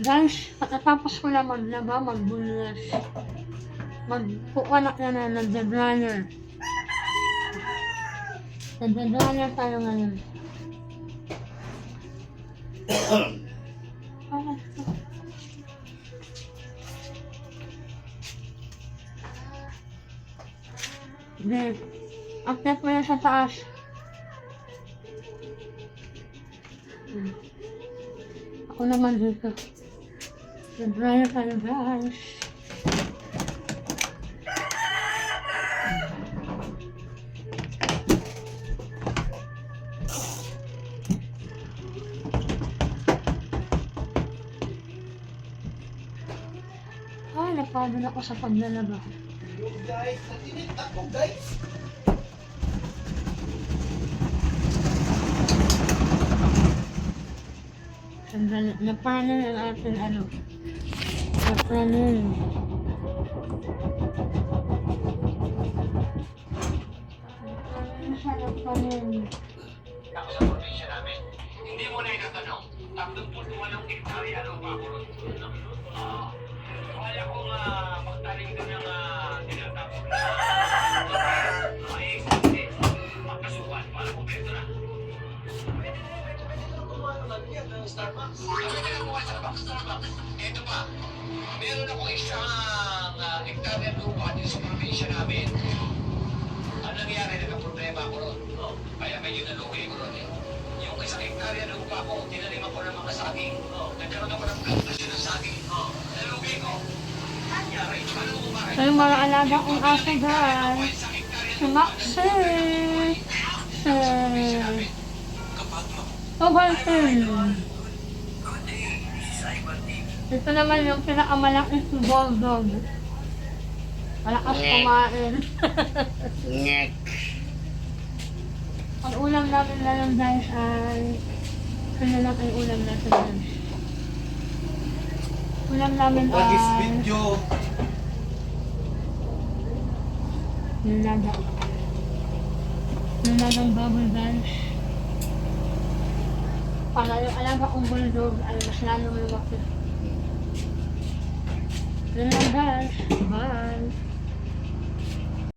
Guys, pagkatapos ko na maglaba, magbulas, magkukuha na ng debrunner. Debrunner tayo ngayon. Then, akyat mo na sa taas. Ako naman dito. Debrunner tayo guys. Napagod ako sa paglalaba. Guys, natinit ako guys. Napanin ang ating ano. Napanin. Napanin. Ako sa probinsya namin, hindi mo na itatanong, 38 hektarya ng pakurot. Kaya kong magtaling ko ng tinatapos na hindi magkasukan para kumpleto na. Pwede na gumawa naman yan ng Starbucks. Pwede na gumawa sa Starbucks. Ito pa, meron akong isang hektarya lupa din sa probinsya namin. Ano nangyari? Nagka-problema ako ron. Kaya medyo naluwi ko ron eh. Yung isang hektarya ng lupa ko, tinaniman ko ng mga saging. Nagkaroon ako ng plantasyon ng saging. Naluwi ko. Nangyari, ano mo bakit? So yung mga alaga kong aso guys. Si Maxi. Ovaltine. Ito naman yung pinakamalaki si Bulldog. Malakas kumain. Ngek. Ang ulam namin lang guys ay pinalak yung ulam natin guys. Ulam namin Pag-is ay video. nilaga. Nilagang bubble guys. Para yung alaga kong bulldog ay mas lalo lumaki. Yun lang guys. Bye!